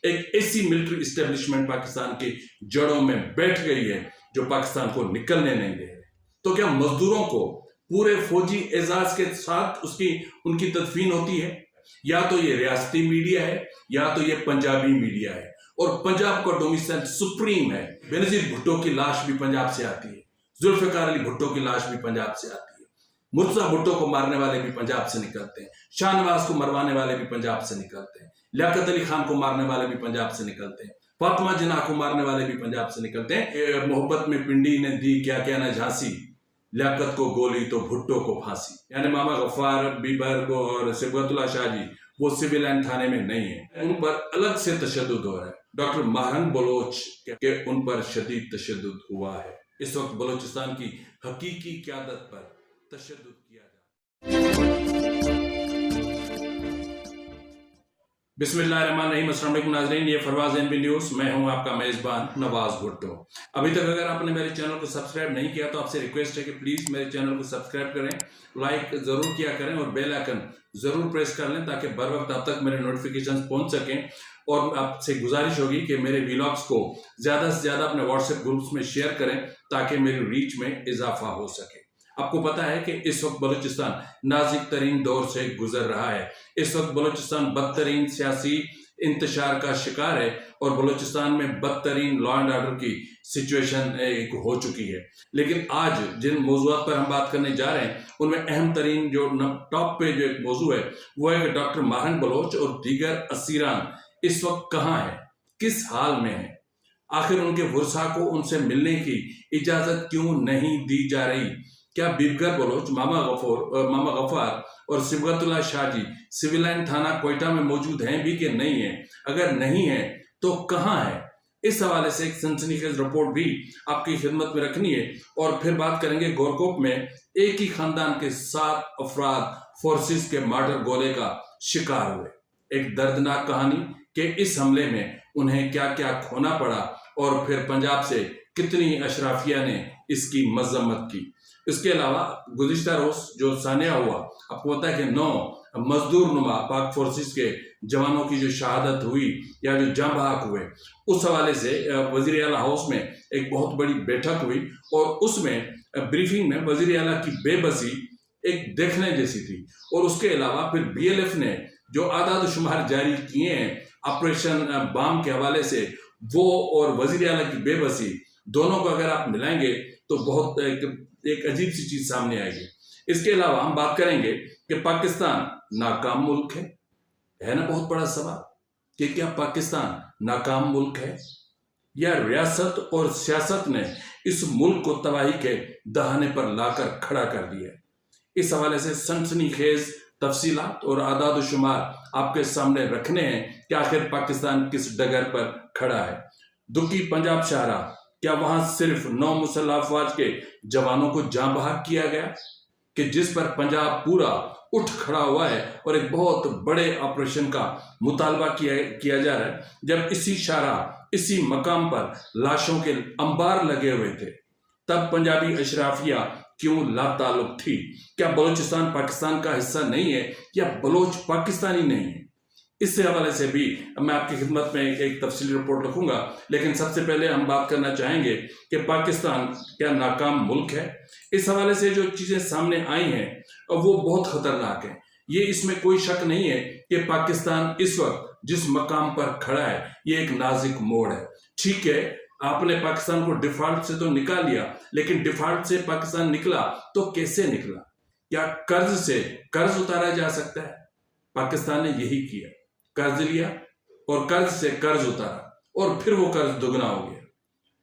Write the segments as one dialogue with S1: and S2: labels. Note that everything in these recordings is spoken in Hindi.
S1: एक ऐसी मिलिट्री इस्टेब्लिशमेंट पाकिस्तान की जड़ों में बैठ गई है जो पाकिस्तान को निकलने नहीं दे रहे। तो क्या मजदूरों को पूरे फौजी एजाज के साथ उनकी तदफीन होती है? या तो ये रियासती मीडिया है या तो ये पंजाबी मीडिया है, और पंजाब का डोमिसाइल सुप्रीम है। बेनजीर भुट्टो की लाश भी पंजाब से आती है, जुल्फिकार अली भुट्टो की लाश भी पंजाब से आती है, मुर्तजा भुट्टो को मारने वाले भी पंजाब से निकलते हैं, शाहनवाज को मरवाने वाले भी पंजाब से निकलते हैं, लियाकत अली खान को मारने वाले भी पंजाब से निकलते हैं, फातिमा जिन्ना को मारने वाले भी पंजाब से निकलते हैं। मोहब्बत में पिंडी ने दी क्या क्या न झांसी, लियाकत को गोली तो भुट्टो को फांसी। यानी मामा गफ्फार, बीबर और सिबगतुल्लाह शाह जी वो सिविल लाइन थाने में नहीं है, उन पर अलग से तशद्दुद हो रहा है। डॉक्टर महरंग बलोच के उन पर शदीद तशद्दुद हुआ है। इस वक्त बलोचिस्तान की हकीकी क़यादत पर तशद्दुद किया जा रहा है। बिस्मिल्लाहिर्रहमानिर्रहीम, अस्सलाम वालेकुम नाज़रीन, ये फरवाज एनबी न्यूज़, मैं हूं आपका मेज़बान नवाज भुट्टो। अभी तक अगर आपने मेरे चैनल को सब्सक्राइब नहीं किया तो आपसे रिक्वेस्ट है कि प्लीज़ मेरे चैनल को सब्सक्राइब करें, लाइक ज़रूर किया करें और बेल आइकन ज़रूर प्रेस कर लें ताकि बर वक्त आप तक मेरे नोटिफिकेशन पहुंच सकें। और आपसे गुजारिश होगी कि मेरे व्लॉग्स को ज़्यादा से ज़्यादा अपने व्हाट्सएप ग्रुप्स में शेयर करें ताकि मेरी रीच में इजाफा हो सके। आपको पता है कि इस वक्त बलूचिस्तान नाजुक तरीन दौर से गुजर रहा है। इस वक्त बलूचिस्तान बदतरीन सियासी इंतशार का शिकार है और बलूचिस्तान में बदतरीन लॉ एंड ऑर्डर की सिचुएशन हो चुकी है। लेकिन आज जिन मौजूआत पर हम बात करने जा रहे हैं उनमें अहम तरीन जो टॉप पे जो एक मौजू है वो है कि डॉक्टर महरंग बलोच और दीगर असीरान इस वक्त कहाँ है, किस हाल में है, आखिर उनके वर्सा को उनसे मिलने की इजाजत क्यों नहीं दी जा रही? क्या बीबगर बलोच, मामा गफ्फार और सिबगतुल्लाह शाह जी सिविल लाइन थाना कोयटा में मौजूद हैं भी कि नहीं है? अगर नहीं है तो कहाँ है? इस हवाले से एक सनसनीखेज रिपोर्ट भी आपकी खिदमत में रखनी है। और फिर बात करेंगे गोरकोप में एक ही खानदान के 7 अफराद फोर्सेस के मर्डर गोले का शिकार हुए। एक दर्दनाक कहानी कि इस हमले में उन्हें क्या क्या खोना पड़ा और फिर पंजाब से कितनी अशराफिया ने इसकी मजम्मत की। इसके अलावा गुज़िश्ता रोज जो सानिया हुआ, आपको पता है कि 9 मजदूर नुमा पाक फोर्सेस के जवानों की जो शहादत हुई या जो जाँ बहक हुए, उस हवाले से वज़ीर आला हाउस में एक बहुत बड़ी बैठक हुई और उसमें ब्रीफिंग में वज़ीर आला की बेबसी एक देखने जैसी थी। और उसके अलावा फिर BLF ने जो आदाद शुमार जारी किए हैं ऑपरेशन बाम के हवाले से, वो और वज़ीर आला की बेबसी दोनों को अगर आप मिलाएंगे तो बहुत एक अजीब सी चीज सामने आएगी। इसके अलावा हम बात करेंगे कि पाकिस्तान नाकाम मुल्क है ना, बहुत बड़ा सवाल कि क्या पाकिस्तान नाकाम मुल्क है या रियासत और सियासत ने इस मुल्क को तबाही के दहाने पर लाकर खड़ा कर दिया है? इस हवाले से सनसनीखेज तफसीलात और आदाद शुमार आपके सामने रखने हैं कि आखिर पाकिस्तान किस डगर पर खड़ा है। दुखी पंजाब शाहरा, क्या वहां सिर्फ 9 मुसल्लह अफवाज के जवानों को जाँ बहक किया गया कि जिस पर पंजाब पूरा उठ खड़ा हुआ है और एक बहुत बड़े ऑपरेशन का मुतालबा किया जा रहा है, जब इसी शाहरा इसी मकाम पर लाशों के अंबार लगे हुए थे तब पंजाबी अशराफिया क्यों लाताल्लुक थी? क्या बलूचिस्तान पाकिस्तान का हिस्सा नहीं है या बलोच पाकिस्तानी नहीं है? इससे हवाले से भी मैं आपकी खिदमत में एक तफसीली रिपोर्ट रखूंगा। लेकिन सबसे पहले हम बात करना चाहेंगे कि पाकिस्तान क्या नाकाम मुल्क है? इस हवाले से जो चीज़ें सामने आई हैं वो बहुत खतरनाक है। ये इसमें कोई शक नहीं है कि पाकिस्तान इस वक्त जिस मकाम पर खड़ा है ये एक नाजुक मोड़ है। ठीक है, आपने पाकिस्तान को डिफॉल्ट से तो निकाल लिया, लेकिन डिफॉल्ट से पाकिस्तान निकला तो कैसे निकला? क्या कर्ज से कर्ज उतारा जा सकता है? पाकिस्तान ने यही किया, कर्ज लिया और कर्ज से कर्ज उतारा और फिर वो कर्ज दुगना हो गया।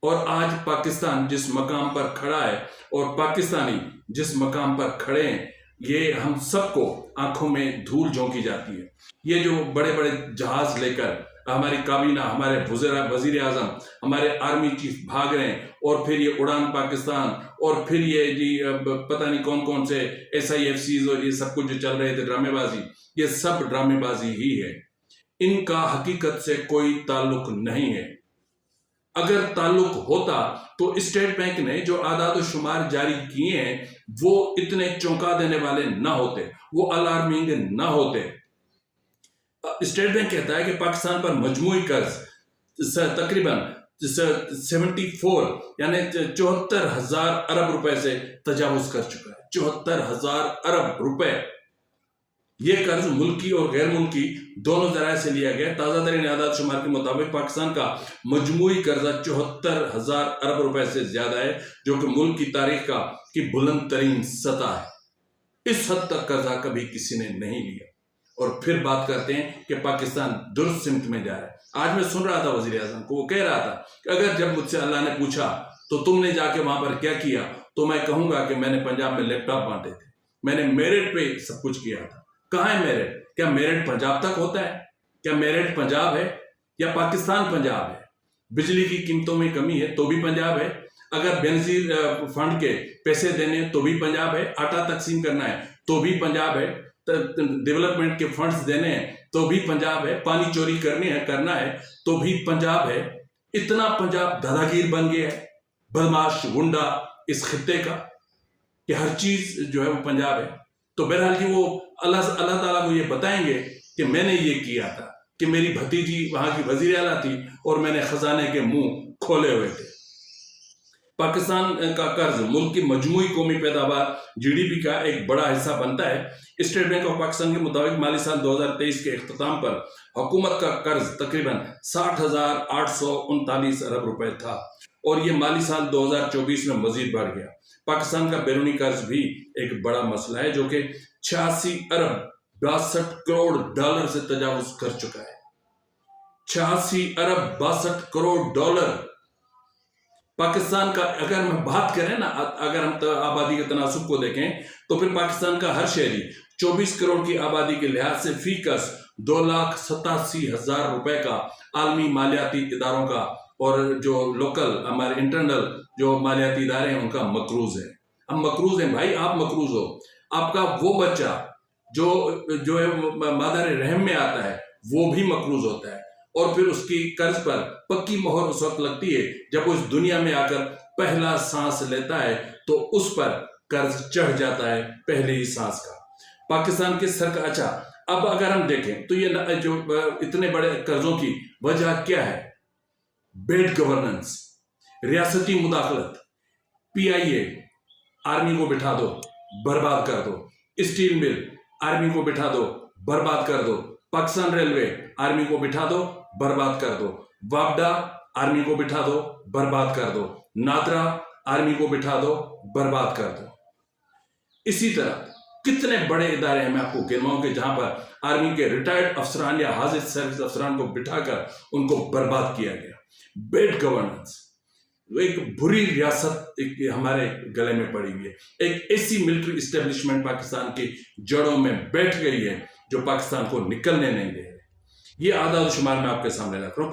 S1: और आज पाकिस्तान जिस मकाम पर खड़ा है और पाकिस्तानी जिस मकाम पर खड़े हैं, ये हम सबको आंखों में धूल झोंकी जाती है। ये जो बड़े बड़े जहाज लेकर हमारी काबीना, हमारे वजीर आजम, हमारे आर्मी चीफ भाग रहे हैं और फिर ये उड़ान पाकिस्तान और फिर ये जी पता नहीं कौन कौन से SIFCs और ये सब कुछ जो चल रहे थे ड्रामेबाजी, ये सब ड्रामेबाजी ही है। इनका हकीकत से कोई ताल्लुक नहीं है। अगर ताल्लुक होता तो स्टेट बैंक ने जो आदाद शुमार जारी किए हैं वो इतने चौंका देने वाले ना होते, वो अलार्मिंग ना होते। स्टेट बैंक कहता है कि पाकिस्तान पर मजमूई कर्ज तकरीबन 74 यानी 74,000 अरब रुपए से तजावुज कर चुका है। 74,000 अरब रुपए ये कर्ज मुल्की और गैर मुल्की दोनों जराये से लिया गया। ताज़ा तरीन आदाद शुमार के मुताबिक पाकिस्तान का मजमूई कर्जा 74,000 अरब रुपए से ज्यादा है, जो कि मुल्क की तारीख की बुलंद तरीन सतह है। इस हद तक कर्जा कभी किसी ने नहीं लिया। और फिर बात करते हैं कि पाकिस्तान दुरुस्त सिमत में जा रहा है। आज मैं सुन रहा था वजीर आज़म को, वो कह रहा था कि अगर जब मुझसे अल्लाह ने पूछा तो तुमने जाके वहां पर क्या किया, तो मैं कहूंगा कि मैंने पंजाब में लैपटॉप बांटे थे, मैंने मेरिट पे सब कुछ किया था। कहाँ है मेरिट? क्या मेरिट पंजाब तक होता है? क्या मेरिट पंजाब है या पाकिस्तान पंजाब है? बिजली की कीमतों में कमी है तो भी पंजाब है, अगर बेनजीर फंड के पैसे देने तो भी पंजाब है, आटा तकसीम करना है तो भी पंजाब है, डेवलपमेंट के फंड्स देने हैं तो भी पंजाब है, पानी चोरी करना है तो भी पंजाब है। इतना पंजाब दादागीर बन गया है, बदमाश गुंडा इस खित्ते का, कि हर चीज जो है वो पंजाब है। तो बहरहाल कि वो अल्लाह ताला को ये बताएंगे कि मैंने ये किया था, कि मेरी भतीजी वहां की वजीर आला थी और मैंने खजाने के मुंह खोले हुए थे। पाकिस्तान का कर्ज मुल्क की मजमूई कौमी पैदावार GDP का एक बड़ा हिस्सा बनता है। स्टेट बैंक ऑफ पाकिस्तान के मुताबिक माली साल 2023 के इख्तिताम पर हुकूमत का कर्ज तकरीबन 60,839 अरब रुपए था और ये माली साल 2024 में मजीद बढ़ गया। पाकिस्तान का बैरूनी कर्ज भी एक बड़ा मसला है, जो कि 86 अरब 62 करोड़ डॉलर से तजावुज कर चुका है। 86 अरब 62 करोड़ डॉलर। पाकिस्तान का अगर हम बात करें ना, अगर हम आबादी के तनासुब को देखें तो फिर पाकिस्तान का हर शहरी 24 करोड़ की आबादी के लिहाज से फीकस 2,87,000 रुपए का आलमी मालियाती इदारों का और जो लोकल हमारे इंटरनल जो मालियाती इदारे हैं उनका मकरूज है। हम मकरूज हैं भाई, आप मकरूज हो। आपका वो बच्चा जो है मादर रहम में आता है वो भी मकरूज होता है, और फिर उसकी कर्ज पर पक्की मोहर उस वक्त लगती है जब वो इस दुनिया में आकर पहला सांस लेता है, तो उस पर कर्ज चढ़ जाता है पहले ही सांस का। पाकिस्तान के सरकार, अच्छा अब अगर हम देखें तो ये जो इतने बड़े कर्जों की वजह क्या है? बेड गवर्नेंस, रियासती मुदाखलत, PIA आर्मी को बिठा दो बर्बाद कर दो, स्टील मिल आर्मी को बिठा दो बर्बाद कर दो, पाकिस्तान रेलवे आर्मी को बिठा दो बर्बाद कर दो, वापडा आर्मी को बिठा दो बर्बाद कर दो, नादरा आर्मी को बिठा दो बर्बाद कर दो। इसी तरह कितने बड़े इदारे हैं, मैं आपको गिनवाऊं कि जहां पर आर्मी के रिटायर्ड अफसरान या हाजिर सर्विस अफसरान को बिठाकर उनको बर्बाद किया गया। बेड गवर्नेंस, एक बुरी रियासत हमारे गले में पड़ी हुई है। एक ऐसी मिलिट्री इस्टेब्लिशमेंट पाकिस्तान की जड़ों में बैठ गई है जो पाकिस्तान को निकलने नहीं दे रहे। ये आदाद शुमार मैं आपके सामने रख रहा हूँ।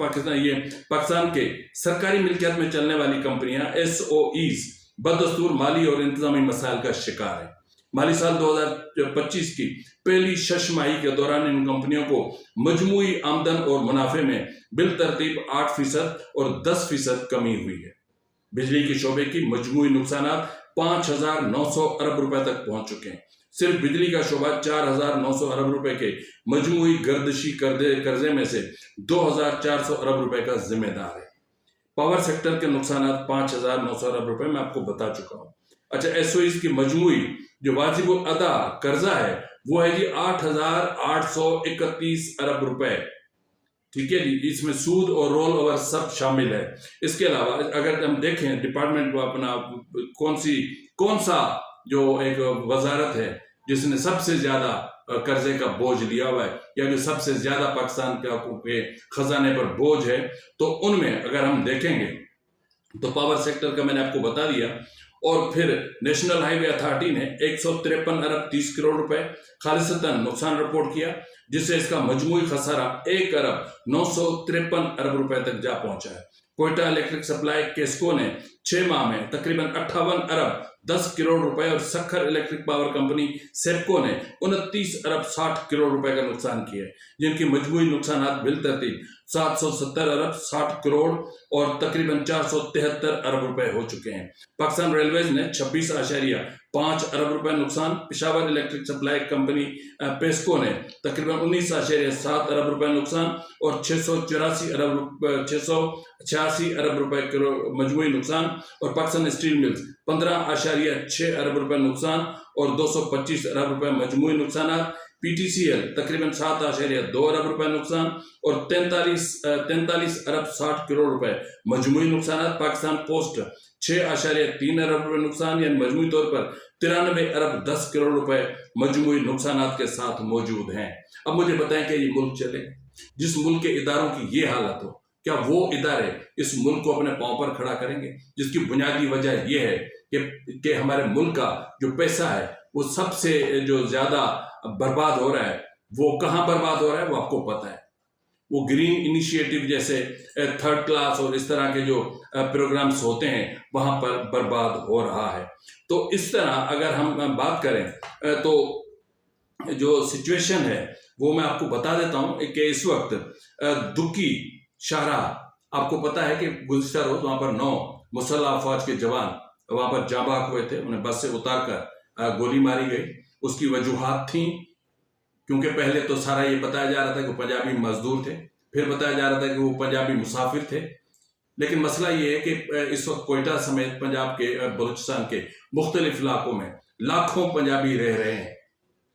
S1: पाकिस्तान के सरकारी मिल्कियत में चलने वाली कंपनियां SOEs बदस्तूर माली और इंतजामी मसाइल का शिकार है। माली साल 2025 की पहली छमाही के दौरान इन कंपनियों को मजमूई आमदन और मुनाफे में बिल तरतीब 8% और 10% कमी हुई है। बिजली के शोबे की मजमूई नुकसान 5,900 अरब रुपए तक पहुंच चुके हैं। सिर्फ बिजली का शोबा 4,900 अरब रुपए के मजमूई गर्दिशी कर्जे में से 2,400 अरब रुपए का जिम्मेदार है। पावर सेक्टर के नुकसान 5,900 अरब रुपए मैं आपको बता चुका हूं। अच्छा, SOEs की मजमूई जो वाजिब अदा कर्जा है वो है जी 8,831 अरब रुपए। ठीक है जी, इसमें सूद और रोल ओवर सब शामिल है। इसके अलावा अगर हम देखें डिपार्टमेंट को अपना कौन सा जो एक वजारत है जिसने सबसे ज्यादा कर्जे का बोझ लिया हुआ है या जो सबसे ज्यादा पाकिस्तान के खजाने पर बोझ है, तो उनमें अगर हम देखेंगे तो पावर सेक्टर का मैंने आपको बता दिया। और फिर नेशनल हाईवे अथॉरिटी ने 153 अरब 30 करोड़ रुपए खालिसतन नुकसान रिपोर्ट किया, जिससे इसका मजमूई खसारा 1 अरब 953 अरब रुपए तक जा पहुंचा है। कोयटा इलेक्ट्रिक सप्लाई केस्को ने 6 माह में तकरीबन 58 अरब 10 करोड़ रुपए और सखर इलेक्ट्रिक पावर कंपनी सेप्को ने 29 अरब 60 करोड़ रुपए का नुकसान किया है, जिनकी मजमूई नुकसान बिल तरतीब 770 अरब 60 करोड़ और तकरीबन 473 अरब रुपए हो चुके हैं। पाकिस्तान रेलवेज ने 26.5 अरब रुपए नुकसान, Peshawar electric supply company PESCO ने तकरीबन 19.7 अरब रुपए नुकसान और 686 अरब रुपए मजमूई नुकसान, और पाकिस्तान स्टील मिल्स 15.6 अरब रुपए नुकसान और 225 अरब रुपए मजमूई नुकसान। पीटीसीएल तकरीबन 7.2 अरब रुपए नुकसान और 43 अरब 60 करोड़ रुपए मजमूई नुकसान। पाकिस्तान पोस्ट 6.3 अरब रुपए नुकसान, यानी मजमूई तौर पर 93 अरब 10 करोड़ रुपए मजमूई नुकसान के साथ मौजूद हैं। अब मुझे बताएं कि ये मुल्क चले, जिस मुल्क के इदारों की ये हालत हो, क्या वो इदारे इस मुल्क को अपने पांव पर खड़ा करेंगे? जिसकी बुनियादी वजह यह है कि हमारे मुल्क का जो पैसा है वो सबसे जो ज्यादा बर्बाद हो रहा है, वो कहाँ बर्बाद हो रहा है वो आपको पता है। वो ग्रीन इनिशिएटिव जैसे थर्ड क्लास और इस तरह के जो प्रोग्राम्स होते हैं वहां पर बर्बाद हो रहा है। तो इस तरह अगर हम बात करें तो जो सिचुएशन है वो मैं आपको बता देता हूं कि इस वक्त दुकी शाहराह, आपको पता है कि गुज़िश्ता रोज वहां पर 9 मुसल्लह अफवाज के जवान वहां पर जाबाक हुए थे, उन्हें बस से उतारकर गोली मारी गई। उसकी वजूहात थी क्योंकि पहले तो सारा ये बताया जा रहा था कि वो पंजाबी मजदूर थे, फिर बताया जा रहा था कि वो पंजाबी मुसाफिर थे। लेकिन मसला ये है कि इस वक्त कोयटा समेत पंजाब के बलूचिस्तान के मुख्तलिफ इलाकों में लाखों पंजाबी रह रहे हैं।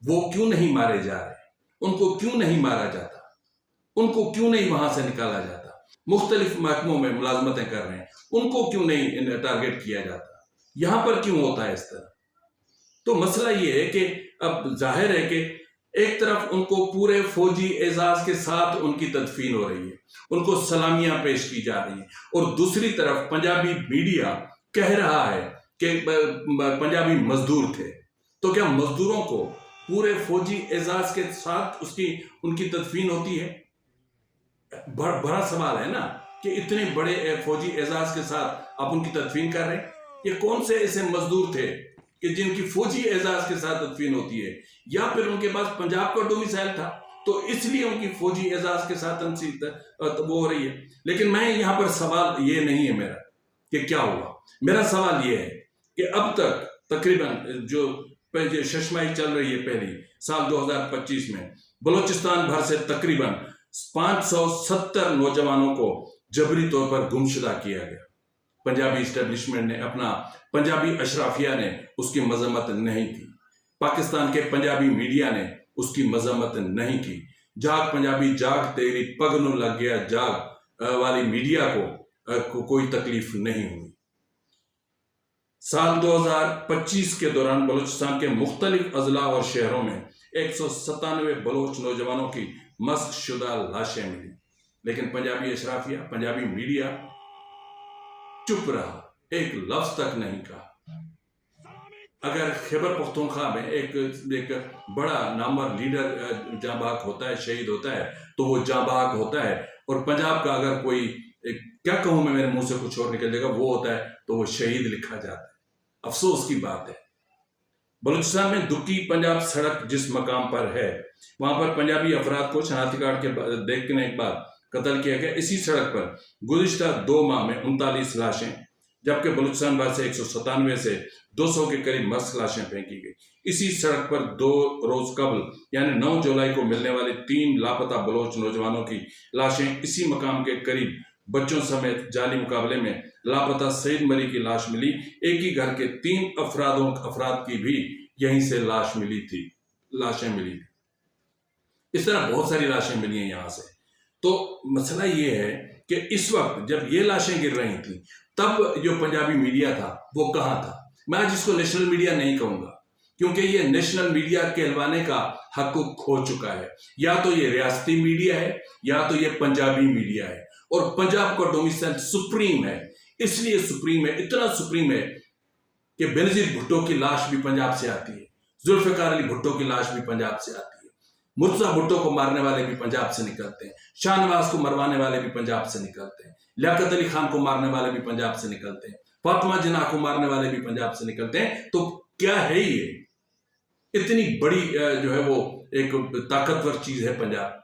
S1: वो क्यों नहीं मारे जा रहे? उनको क्यों नहीं मारा जाता? उनको क्यों नहीं वहां से निकाला जाता? मुख्तलिफ महकमों में मुलाजमतें कर रहे हैं, उनको क्यों नहीं टारगेट किया जाता? यहां पर क्यों होता है इस तरह? तो मसला ये है कि अब जाहिर है कि एक तरफ उनको पूरे फौजी एजाज के साथ उनकी तदफीन हो रही है, उनको सलामियां पेश की जा रही है, और दूसरी तरफ पंजाबी मीडिया कह रहा है कि पंजाबी मजदूर थे। तो क्या मजदूरों को पूरे फौजी एजाज के साथ उनकी तदफीन होती है? बड़ा सवाल है ना कि इतने बड़े फौजी एजाज के साथ आप उनकी तदफीन कर रहे हैं। ये कौन से ऐसे मजदूर थे कि जिनकी फौजी एजाज के साथ तदफीन होती है, या फिर उनके पास पंजाब का डोमिसाइल था तो इसलिए उनकी फौजी एजाज के साथ वो हो रही है। लेकिन मैं यहां पर सवाल ये नहीं है मेरा कि क्या हुआ, मेरा सवाल ये है कि अब तक तकरीबन जो शशमाई चल रही है पहली साल 2025 में बलूचिस्तान भर से तकरीबन 570 नौजवानों को जबरी तौर पर गुमशुदा किया गया। पंजाबी इस्टेब्लिशमेंट ने पंजाबी अशराफिया ने उसकी मजम्मत नहीं की, पाकिस्तान के पंजाबी मीडिया ने उसकी मजम्मत नहीं की। जाग पंजाबी जाग तेरी पग नु लग गया जाग वाली मीडिया को कोई तकलीफ नहीं हुई। साल 2025 के दौरान बलूचिस्तान के मुख्तलिफ अजला और शहरों में 197 बलोच नौजवानों की मस्क शुदा लाशें मिली, लेकिन पंजाबी अशराफिया, पंजाबी मीडिया चुप रहा, एक लफ्ज तक नहीं कहा। अगर खैबर पख्तूनख्वा में एक बड़ा नामवर लीडर जांबाक होता है, शहीद होता है, तो वो जांबाक होता है, और पंजाब का अगर कोई क्या कहूं मैं, मेरे मुंह से कुछ और निकल जाएगा, वो होता है तो वो शहीद लिखा जाता है। अफसोस की बात है बलूचिस्तान में दुकी पंजाब सड़क जिस मकाम पर है वहां पर पंजाबी अफराद को शनाख्ती कार्ड के देखने के बाद कत्ल किया गया। इसी सड़क पर गुज़िश्ता 2 माह में 39 लाशें, जबकि बलूचिस्तान भर से 197 से 200 के करीब मस्क लाशें फेंकी गई। इसी सड़क पर 2 रोज कबल यानी 9 जुलाई को मिलने वाले 3 लापता बलोच नौजवानों की लाशें इसी मकाम के करीब बच्चों समेत जाली मुकाबले में लापता सईद मरी की लाश मिली। एक ही घर के 3 अफराद की भी यहीं से लाशें मिली थी। इस तरह बहुत सारी लाशें मिली हैं यहां से। तो मसला ये है कि इस वक्त जब ये लाशें गिर रही थी तब जो पंजाबी मीडिया था वो कहाँ था? मैं आज इसको नेशनल मीडिया नहीं कहूंगा, क्योंकि ये नेशनल मीडिया कहलवाने का हक खो चुका है। या तो ये रियासती मीडिया है या तो ये पंजाबी मीडिया है, और पंजाब का डोमिसाइल सुप्रीम है। इसलिए सुप्रीम है, इतना सुप्रीम है कि बेनजीर भुट्टो की लाश भी पंजाब से आती है, जुल्फिकार अली भुट्टो की लाश भी पंजाब से आती है, मुर्तजा भुट्टो को मारने वाले भी पंजाब से निकलते हैं, शाहनवाज को मरवाने वाले भी पंजाब से निकलते हैं, लियाकत अली खान को मारने वाले भी पंजाब से निकलते हैं, फातिमा जिन्ना को मारने वाले भी पंजाब से निकलते हैं। तो क्या है ये, इतनी बड़ी जो है वो एक ताकतवर चीज है पंजाब।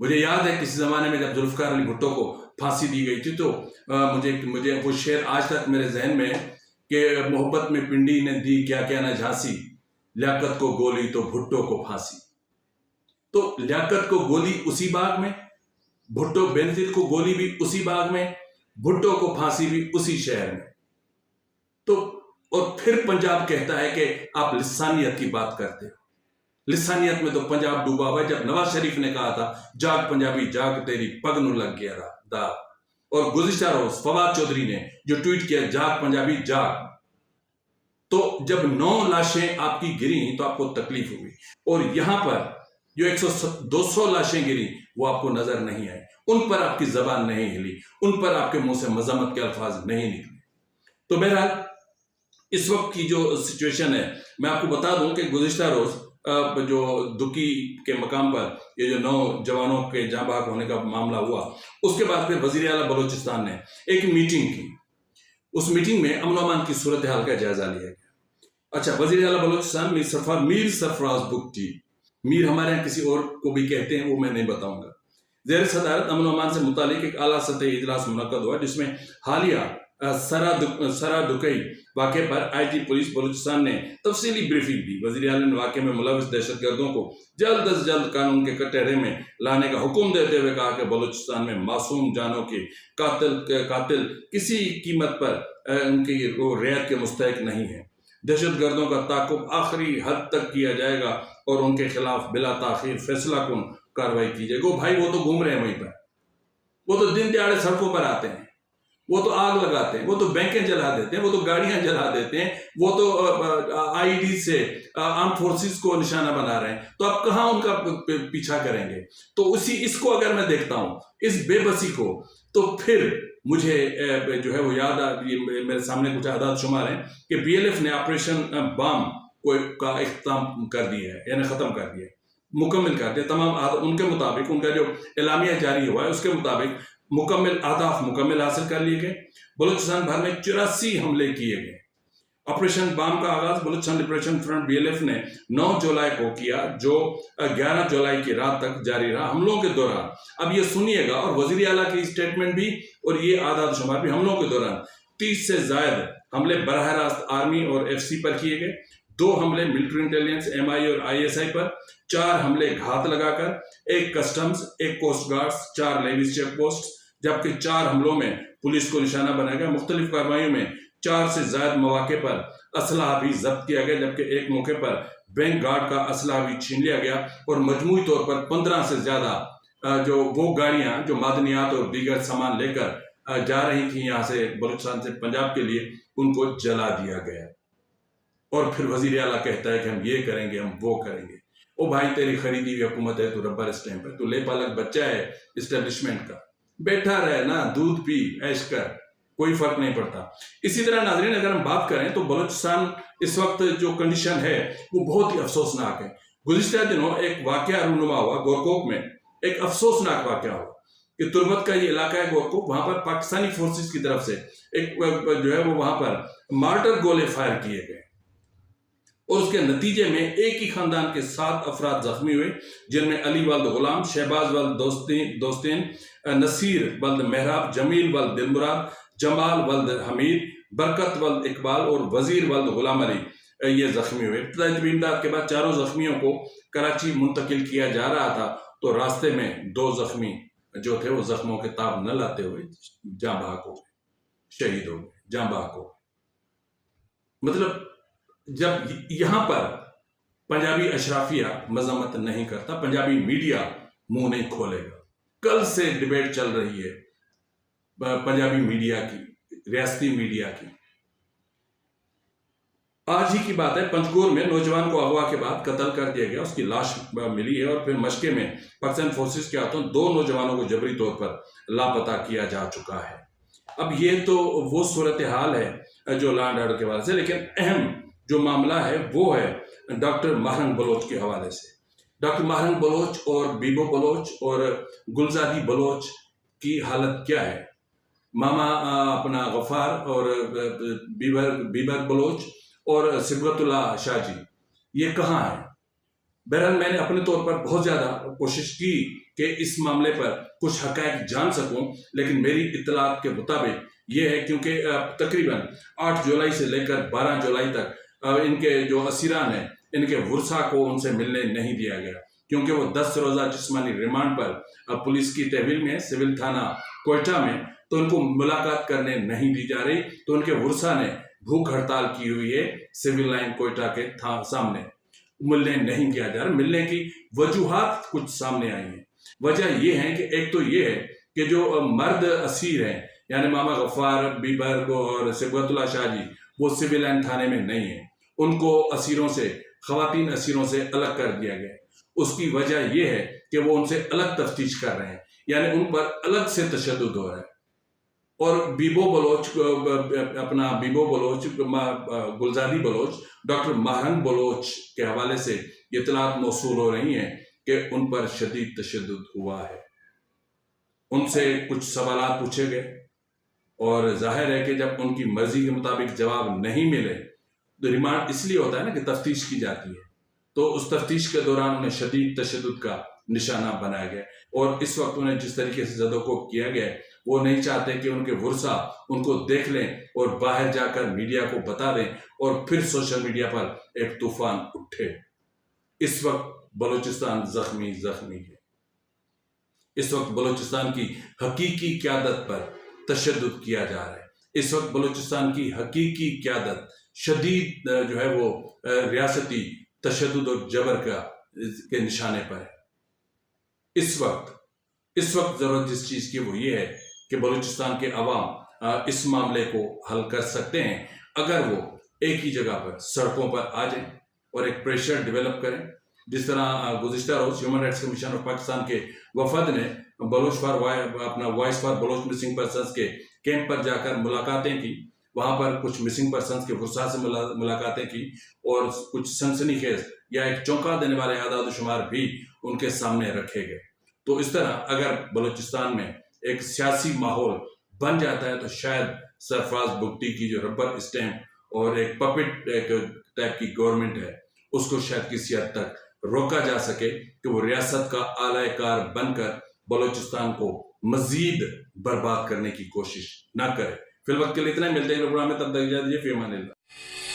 S1: मुझे याद है किसी जमाने में जब जुल्फकार अली भुट्टो को फांसी दी गई थी तो मुझे वो शेर आज तक मेरे जहन में, कि मोहब्बत में पिंडी ने दी क्या क्या न झांसी, लियाकत को गोली तो भुट्टो को फांसी। तो लियाकत को गोली उसी बाग में, भुट्टो बेनजीर को गोली भी उसी बाग में, भुट्टो को फांसी भी उसी शहर में। तो और फिर पंजाब कहता है कि आप लिसानियत की बात करते हो। लिसानियत में तो पंजाब डूबा हुआ है। जब नवाज शरीफ ने कहा था जाग पंजाबी जाग तेरी पग नु लग गया दाग, और गुज़िश्ता रोज फवाद चौधरी ने जो ट्वीट किया जाग पंजाबी जाग, तो जब 9 लाशें आपकी गिरी तो आपको तकलीफ हुई, और यहां पर जो 100-200 लाशें गिरी वो आपको नजर नहीं आई, उन पर आपकी जबान नहीं हिली, उन पर आपके मुंह से मजम्मत के अल्फाज नहीं निकले। तो बहरहाल इस वक्त की जो सिचुएशन है, मैं आपको बता दूं कि गुज़िश्ता रोज जो दुकी के मकाम पर ये जो 9 जवानों के जाँ बहक होने का मामला हुआ, उसके बाद फिर वजीर आला बलोचिस्तान ने एक मीटिंग की। उस मीटिंग में अमन अमान की सूरत हाल का जायजा लिया गया। अच्छा, वजीर आला बलोचिस्तान मीर सरफराज बुगटी, मीर हमारे यहाँ किसी और को भी कहते हैं, वो मैं नहीं बताऊंगा। ज़ेर सदारत अमन अमान से मुतालिक एक आला सतही इजलास मुनक्कद हुआ, जिसमें हालिया सरा दुकई वाक़े पर IG पुलिस बलूचिस्तान ने तफसीली ब्रीफिंग दी। वज़ीर आला ने वाक़े में मुलविस दहशतगर्दों को जल्द अज जल्द कानून के कटहरे में लाने का हुक्म देते हुए कहा कि बलूचिस्तान में मासूम जानों के कातिल किसी कीमत पर उनकी रियायत के मुस्तहिक नहीं है। दहशतगर्दों का ताक़ुब आखिरी हद तक किया जाएगा और उनके खिलाफ बिला ताख़ीर फैसला कुन कार्रवाई की जाएगी। भाई वो तो घूम रहे हैं वहीं पर, वो तो दिन दिहाड़े सड़कों पर आते हैं, वो तो आग लगाते हैं, वो तो बैंकें जला देते हैं, वो तो गाड़ियां जला देते हैं, वो तो IED से आर्म फोर्सेस को निशाना बना रहे हैं। तो आप कहाँ उनका पीछा करेंगे? तो इसको अगर मैं देखता हूँ, इस बेबसी को, तो फिर मुझे जो है वो याद मेरे सामने कुछ आदाद शुमार हैं कि BLF ने ऑपरेशन बाम का इख्तिताम कर दिया है, यानी खत्म कर दिया है, मुकम्मल कर दिया। तमाम उनके मुताबिक, उनका जो एलामिया जारी हुआ है उसके मुताबिक मुकम्मल हासिल कर लिए गए। बलूचिस्तान भर में 84 हमले किए गए। ऑपरेशन बाम का आगाज बलूचिस्तान लिबरेशन फ्रंट BLF ने 9 जुलाई को किया, जो 11 जुलाई की रात तक जारी रहा। हमलों के दौरान, अब ये सुनिएगा, और वजीर आला की स्टेटमेंट भी और ये आदाद शुमार भी, हमलों के दौरान 30 से ज्यादा हमले बराह रास्त आर्मी और FC पर किए गए, 2 हमले मिलिट्री इंटेलिजेंस MI और ISI पर, 4 हमले घात लगाकर, 1 customs, 1 coast guards, 4 levies check post, जबकि 4 हमलों में पुलिस को निशाना बनाया गया। मुख्तलिफ कार्रवाइयों में 4 से ज्यादा मौके पर असलहा भी जब्त किया गया, जबकि एक मौके पर बैंक गार्ड का असलहा भी छीन लिया गया, और मजमूई तौर पर 15 से ज्यादा जो वो गाड़ियां जो मादनियात और दीगर सामान लेकर जा रही थी यहाँ से बलूचिस्तान से पंजाब के लिए, उनको जला दिया गया। और फिर वजीर आला कहता है कि हम ये करेंगे, हम वो करेंगे। ओ भाई, तेरी खरीदी हुई हुकूमत है, तू रबर स्टैंप है, तू ले पालक बच्चा है इस्टेब्लिशमेंट का, बैठा रहे ना, दूध पी, ऐश कर, कोई फर्क नहीं पड़ता। इसी तरह नाज़रीन, अगर हम बात करें तो बलूचिस्तान इस वक्त जो कंडीशन है वो बहुत ही अफसोसनाक है। गुज़िश्ता दिनों एक वाकया रूनुमा हुआ गोरकोक में, एक अफसोसनाक वाकया हुआ कि तुर्बत का ये इलाका है गोरकोक, वहां पर पाकिस्तानी फोर्सेस की तरफ से एक जो है वो वहां पर मार्टर गोले फायर किए गए, और उसके नतीजे में एक ही खानदान के 7 अफराद जख्मी हुए, जिनमें अली वल्द गुलाम, शहबाज वल्द दोस्तीन, नसीर वल्द मेहराब, जमील वल्द दिलमुराद, जमाल वल्द हमीद, बरकत वल्द इकबाल और वजीर वल्द गुलाम अली ये जख्मी हुए। इब्तदाई इमदाद के बाद चारों जख्मियों को कराची मुंतकिल किया जा रहा था, तो रास्ते में 2 जख्मी जो थे वो जख्मों के ताब न लाते हुए जाँ बहक हो गए, शहीद हो गए, जाँ बहक हो गए। मतलब जब यहां पर पंजाबी अशराफिया मजम्मत नहीं करता, पंजाबी मीडिया मुंह नहीं खोलेगा। कल से डिबेट चल रही है पंजाबी मीडिया की, रियासती मीडिया की। आज ही की बात है, पंचगोर में नौजवान को अगवा के बाद कत्ल कर दिया गया, उसकी लाश मिली है, और फिर मशके में पाकिस्तान फोर्सेस के हाथों 2 नौजवानों को जबरी तौर पर लापता किया जा चुका है। अब ये तो वो सूरत हाल है जो लैंड ऑर्डर के हवाले से, लेकिन अहम जो मामला है वो है डॉक्टर महरंग बलोच के हवाले से। डॉक्टर महरंग बलोच और बीबो बलोच और गुलजादी बलोच की हालत क्या है? मामा अपना गफ्फार और बीबर बलोच और सिबगतुल्लाह शाह जी, ये कहाँ है? बहरहाल मैंने अपने तौर पर बहुत ज़्यादा कोशिश की कि इस मामले पर कुछ हक़ाइक़ जान सकूं, लेकिन मेरी इत्तलात के मुताबिक ये है, क्योंकि तकरीबन 8 जुलाई से लेकर 12 जुलाई तक इनके जो असीरान हैं, इनके वर्सा को उनसे मिलने नहीं दिया गया, क्योंकि वो 10 रोज़ा जिस्मानी रिमांड पर पुलिस की तहवील में सिविल थाना कोयटा में, तो उनको मुलाकात करने नहीं दी जा रही। तो उनके वर्सा ने भूख हड़ताल की हुई है सिविल लाइन कोयटा के सामने, मिलने नहीं किया जा रहा। मिलने की वजूहात कुछ सामने आई हैं। वजह यह है कि एक तो ये है कि जो मर्द असीर हैं, यानी मामा गफ्फार, बीबर और सिबगतुल्लाह शाह जी, वो सिविल लाइन थाने में नहीं है। उनको असीरों से, खवातीन असीरों से अलग कर दिया गया है। उसकी वजह यह है कि वो उनसे अलग तफ्तीश कर रहे हैं, यानी उन पर अलग से तशद्दुद हो रहा है। और बीबो बलोच, गुलजारी बलोच, डॉक्टर महरंग बलोच के हवाले से इत्तलात मौसूल हो रही हैं कि उन पर शदीद तशद्दुद हुआ है। उनसे कुछ सवालात पूछे गए और जाहिर है कि जब उनकी मर्जी के मुताबिक जवाब नहीं मिले तो रिमांड इसलिए होता है ना कि तफ्तीश की जाती है, तो उस तफ्तीश के दौरान उन्हें शदीद तशद्दुद का निशाना बनाया गया। और इस वक्त उन्हें जिस तरीके से ज़दोकोब किया गया, वो नहीं चाहते कि उनके वर्सा उनको देख लें और बाहर जाकर मीडिया को बता दें और फिर सोशल मीडिया पर एक तूफान उठे। इस वक्त बलूचिस्तान जख्मी है। इस वक्त बलूचिस्तान की हकीकी क़यादत पर तशद्दुद किया जा रहा है। इस वक्त बलूचिस्तान की हकीकी क़यादत शदीद जो है वो रियासती तशद्दुद और जबर के निशाने पर है। इस वक्त ज़रूरत जिस चीज़ की वो ये है कि बलूचिस्तान के अवाम इस मामले को हल कर सकते हैं अगर वो एक ही जगह पर सड़कों पर आ जाएं और एक प्रेशर डेवलप करें। जिस तरह गुज़िश्ता रोज़ Human Rights Commission of Pakistan के वफद ने अपना Voice for Baloch Missing Persons के कैंप पर जाकर मुलाकातें की, वहाँ पर कुछ मिसिंग पर्सनस के वर्सा से मुलाकातें की और कुछ सनसनीखेज या एक चौंका देने वाले आदाद शुमार भी उनके सामने रखे गए। तो इस तरह अगर बलूचिस्तान में एक सियासी माहौल बन जाता है तो शायद सरफराज भुट्टी की जो रबर स्टैम्प और एक पपेट एक टाइप की गवर्नमेंट है, उसको शायद किसी हद तक रोका जा सके कि वो रियासत का आला-ए-कार बनकर बलूचिस्तान को मजीद बर्बाद करने की कोशिश ना करे। फिलहाल के लिए इतना ही, मिलते हैं प्रोग्राम में, तब तक इजाजत दीजिए। फी अमानिल्लाह।